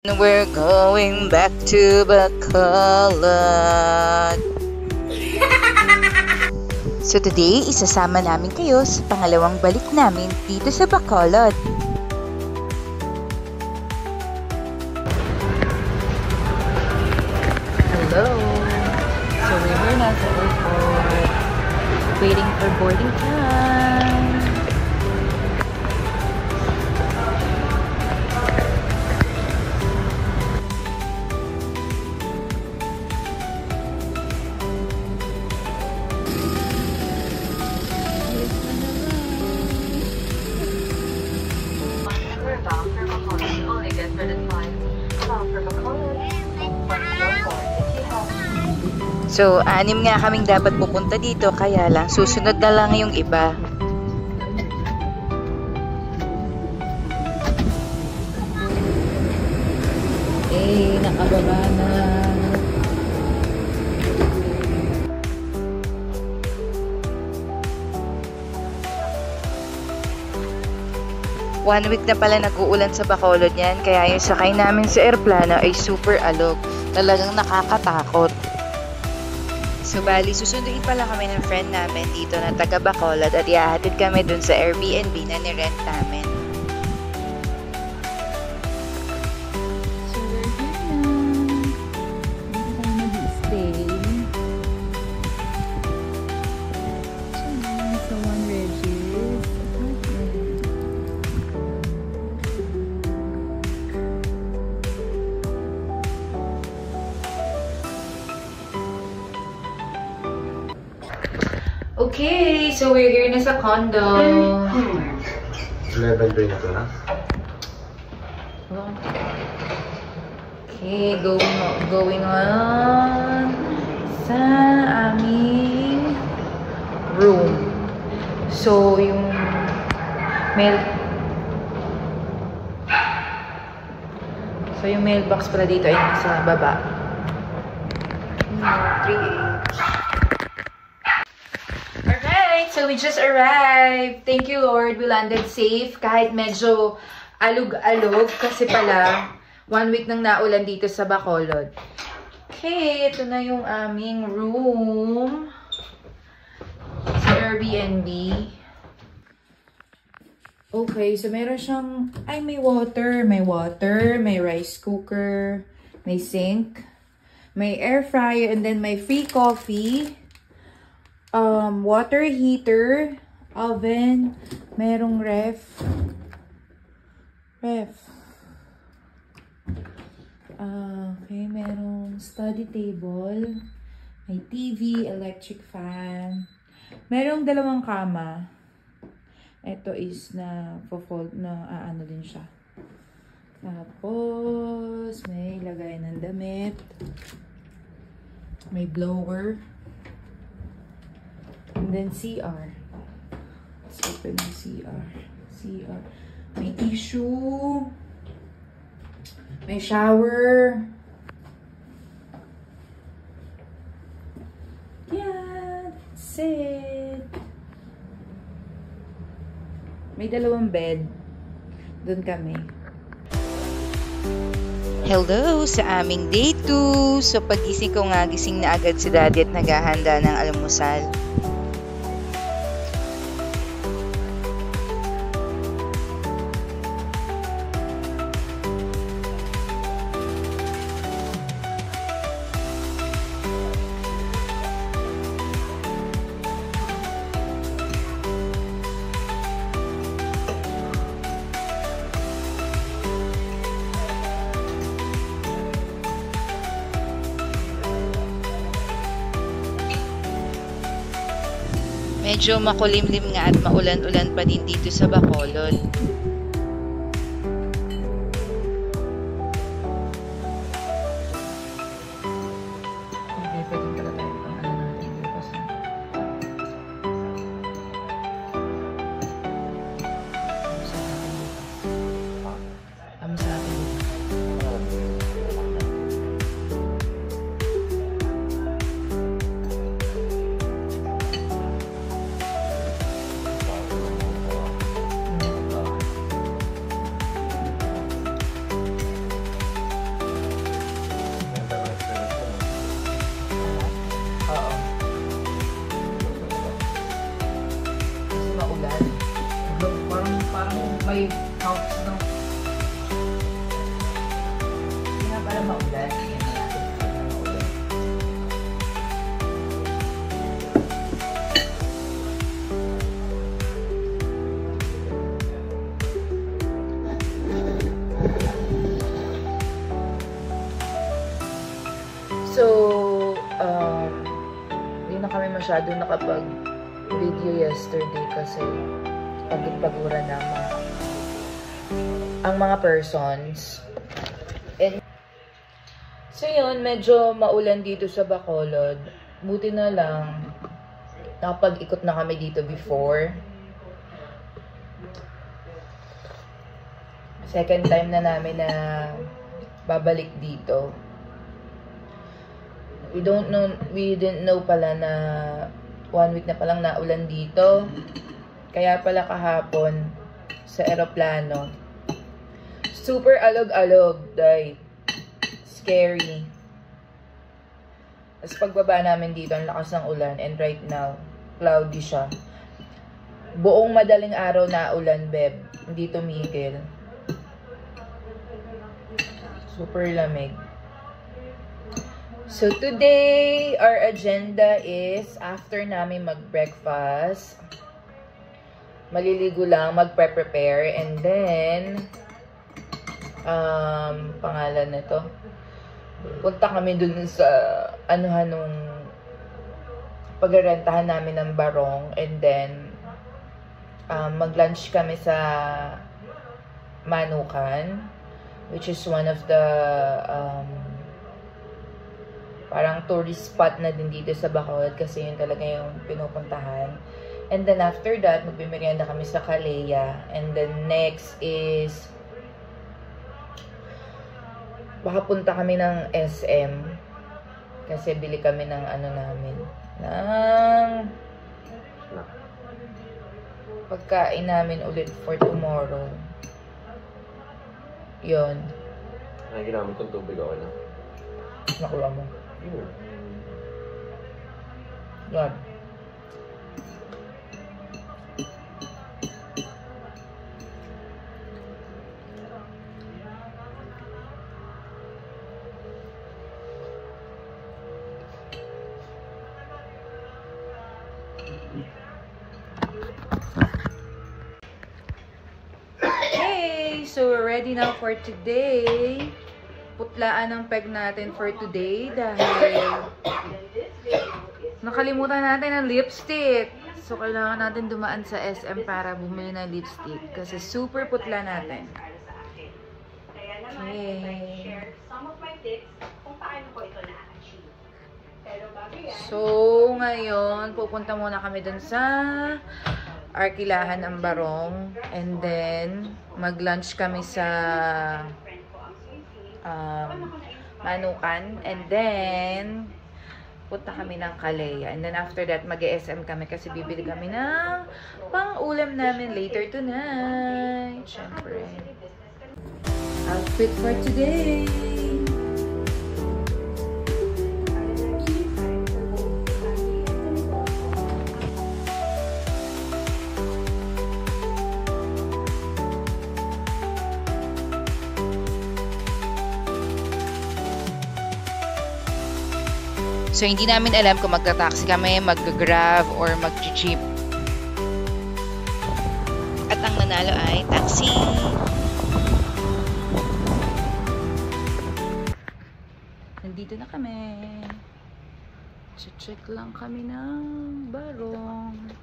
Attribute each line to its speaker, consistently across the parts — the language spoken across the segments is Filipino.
Speaker 1: We're going back to Bacolod. So today, isasama namin kayo sa pangalawang balik namin dito sa Bacolod. Hello! So we're here na sa airport, waiting for boarding time. So, 6 nga kaming dapat pupunta dito, kaya lang susunod na lang yung iba. Nakababa na. One week na pala nag-uulan sa Bacolod niyan, kaya yung sakay namin sa airplano ay super alog. Talagang nakakatakot. So, bali, susunduin pala kami ng friend namin dito na taga Bacolod at ihahatid kami dun sa Airbnb na nirent namin. So, we're here na. Dito tayo mag-stay. So, One Regis apartment. Okay, so we're here na sa condo.
Speaker 2: Level 3 na to na?
Speaker 1: Okay, going on sa aming room. So, yung mailbox pala dito ay nasa baba. 3H. So we just arrived. Thank you, Lord. We landed safe. Kahit medyo alog-alog kasi pala 1 week nang naulan dito sa Bacolod. Okay, ito na yung aming room sa Airbnb. Okay, so meron siyang, may water, may rice cooker, may sink, may air fryer, and then may free coffee. Water heater, oven, merong ref. Okay, merong study table, may TV, electric fan, merong 2 kama. Ito is na fold na ano din siya. Tapos may lagay ng damit, may blower. And then CR. Let's open the CR. May tissue. May shower. Yeah, that's it. May 2 bed. Doon kami. Hello sa aming day 2. So pagising ko nga, gising na agad si Daddy at naghahanda ng almusal. Medyo makulimlim nga at maulan-ulan pa din dito sa Bacolod. masyado nakapag-video yesterday kasi pagod-pagura na ang mga persons. And, so yun, medyo maulan dito sa Bacolod. Buti na lang, nakapag-ikot na kami dito before. Second time na namin na babalik dito. We didn't know pala na 1 week na palang naulan dito. Kaya pala kahapon sa eroplano, super alog-alog, day. Scary. Tapos pagbaba namin dito, ang lakas ng ulan. And right now, cloudy siya. Buong madaling araw na ulan, beb. Hindi tumigil. Super lamig. So today, our agenda is after namin mag-breakfast, maliligo lang, mag-prepare, and then, pangalan nito, punta kami dun sa, nung pagrentahan namin ng barong, and then, mag-lunch kami sa Manukan, which is one of the, parang tourist spot na din dito sa Bacolod kasi yun talaga yung pinupuntahan. And then after that, magbimeryenda kami sa Calea. And then next is baka punta kami ng SM kasi bili kami ng namin ng pagkain namin ulit for tomorrow. Yun.
Speaker 2: Ay, ginamit kong tubig ako na.
Speaker 1: Nakuha mo. Yan. Okay, so we're ready now for today. Putlaan ang peg natin for today dahil nakalimutan natin ang lipstick. So, kailangan natin dumaan sa SM para bumili ng lipstick kasi super putla natin. Okay. So, ngayon, pupunta muna kami dun sa Arkilahan ng Barong and then mag-lunch kami sa Manukan, and then punta kami ng Calea, and then after that mag-SM kami kasi bibili kami ng pang-ulam namin later tonight. Syempre, outfit for today. So, hindi namin alam kung magta-taxi kami, mag-grab, or mag-jeep. At ang nanalo ay taxi! Nandito na kami. Check lang kami ng barong.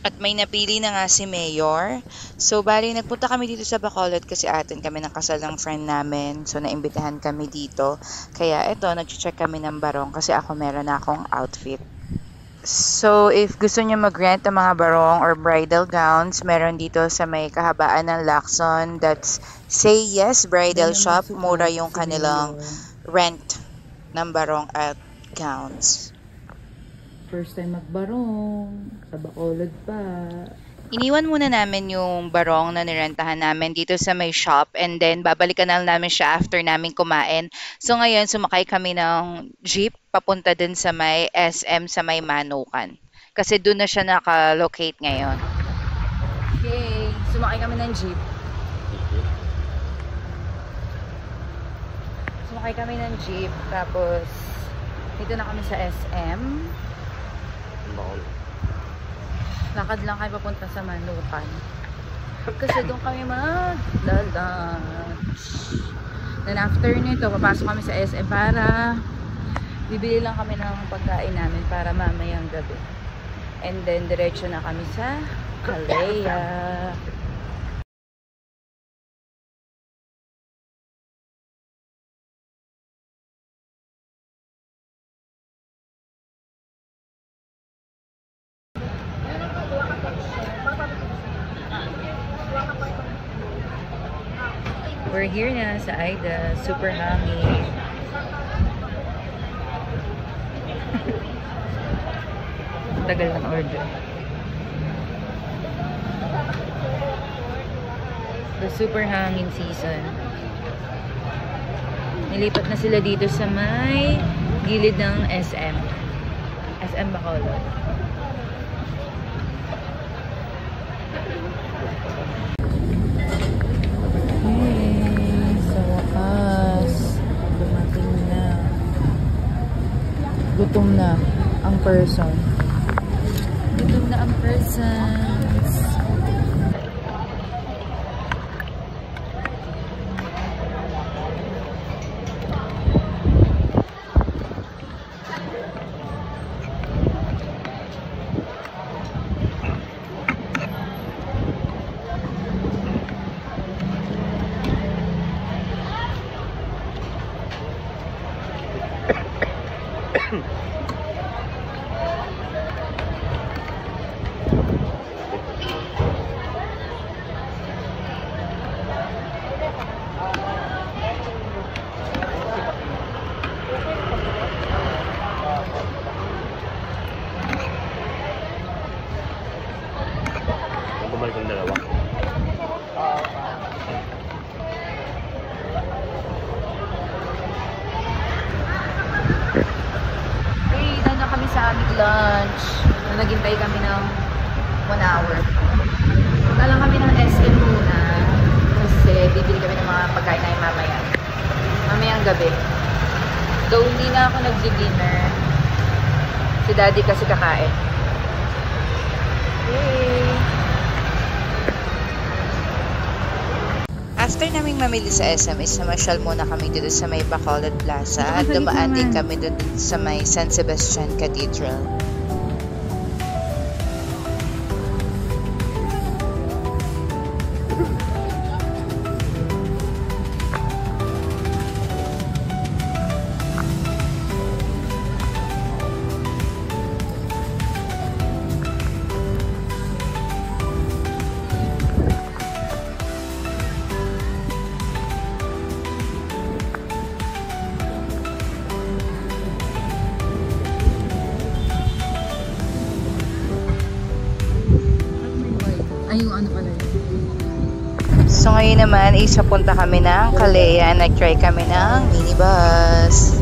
Speaker 1: At may napili na nga si Mayor. So, bali, nagpunta kami dito sa Bacolod kasi atin kami ng kasal ng friend namin. So, naimbitahan kami dito. Kaya, eto, nag-check kami ng barong kasi ako meron na akong outfit. So, if gusto nyo mag-rent ng mga barong or bridal gowns, meron dito sa may kahabaan ng Lacson. That's Say Yes Bridal Shop. Mura yung kanilang rent ng barong at gowns. First time magbarong. Sa Bacolod pa. Iniwan muna namin yung barong na nirentahan namin dito sa may shop. And then, babalikan na namin siya after namin kumain. So, ngayon, sumakay kami ng jeep papunta din sa may SM sa may Manukan. Kasi doon na siya naka-locate ngayon. Okay. Sumakay kami ng jeep. Sumakay kami ng jeep. Tapos, dito na kami sa SM. Lakad lang kayo papunta sa Manukan. Kasi doon kami mag-lunch. Then after nito, papasok kami sa SM para Bibili lang kami ng pagkain namin para mamayang gabi. And then, diretso na kami sa Calleja. We're here na sa Aida. Super hangin. Tagal ng order. The super hangin season. Nilipat na sila dito sa may gilid ng SM. SM Bacolod. Gutom na ang person. Gutom na ang persons.
Speaker 2: Bumalik ang dalawa.
Speaker 1: Hey, na kami sa aming lunch. Naghintay kami ng 1 hour. Punta lang kami ng SM muna. Kasi bibili kami ng mga pagkain na mamaya. Mamayang gabi. Though hindi na ako nag-dinner. Si daddy kasi kakain. Hey! After naming mamili sa SM, namasyal muna kami dito sa may Bacolod Plaza at dumaan din kami dito sa may San Sebastian Cathedral. Ay, yung ano pala yun. So ngayon naman, isa punta kami ng Calleja. Nag-try kami ng minibus.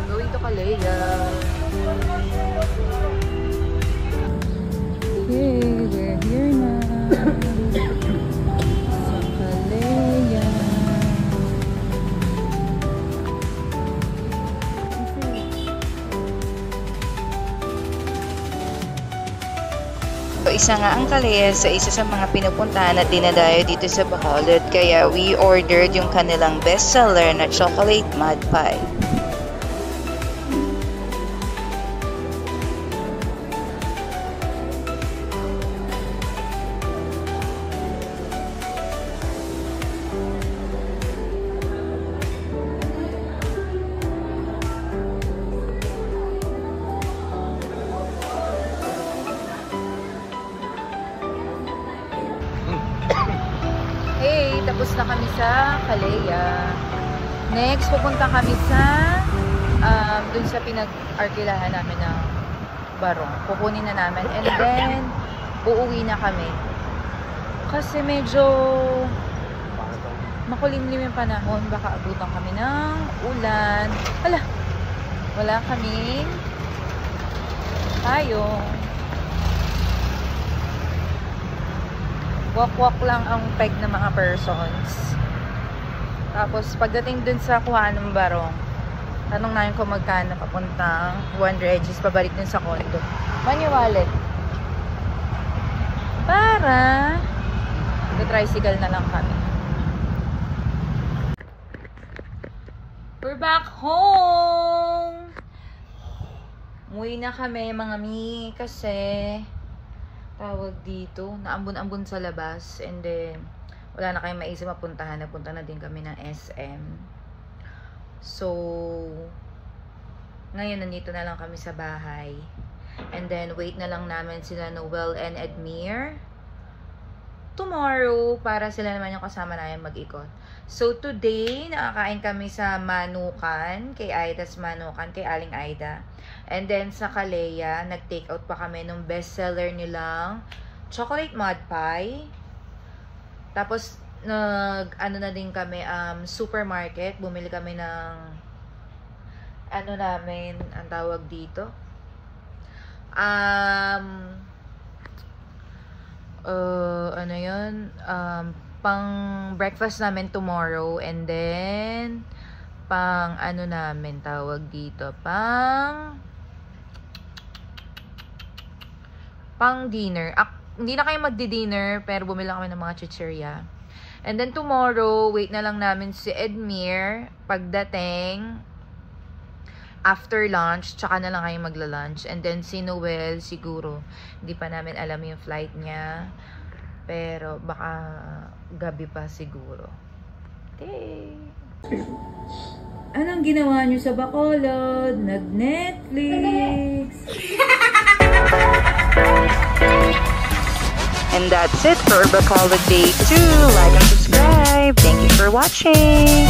Speaker 1: Going to Calleja. Okay, we're here na. So, isa nga ang Calleja sa isa sa mga pinupuntahan at dinadayo dito sa Bacolod. Kaya we ordered yung kanilang bestseller na chocolate mud pie. Hey, tapos na kami sa Calleja. Next, pupunta kami sa dun sa pinag-arkilahan namin ng barong. Kukunin na namin and then uuwi na kami. Kasi medyo makulimlim yung panahon. Baka abutan kami ng ulan. Wala kaming payong. Walk-walk lang ang peg ng mga persons. Tapos, pagdating dun sa kuhaan ng barong, tanong namin kung magkano papuntang 100 Regis, pabalik dun sa condo. Man yung wallet? para tricycle na lang kami. We're back home! Umuwi na kami mga mi kasi tawag dito, naambon-ambon sa labas and then wala na kayong maisip mapuntahan. Napunta na din kami ng SM. So, ngayon nandito na lang kami sa bahay. And then, wait na lang namin sila Noel and Edmir tomorrow para sila naman yung kasama namin mag-ikot. So, today, nakakain kami sa Manukan, kay Aida's Manukan, kay Aling Aida. And then, sa Kalea, nag-take out pa kami nung bestseller nilang chocolate mud pie. Tapos, ano na din kami, supermarket. Bumili kami ng, ano namin, ang tawag dito? Ano yun? Pang breakfast namin tomorrow. And then, pang, ano namin, tawag dito? Pang dinner. Hindi na kayo magdi-dinner, pero bumili kami ng mga chichirya. And then tomorrow, wait na lang namin si Edmir pagdating after lunch, tsaka na lang kayo magla-lunch. And then si Noel, siguro, hindi pa namin alam yung flight niya. Pero baka gabi pa siguro. Okay. Anong ginawa niyo sa Bacolod? Nag-Netflix! And that's it for Bacolod Day 2. Like and subscribe. Thank you for watching.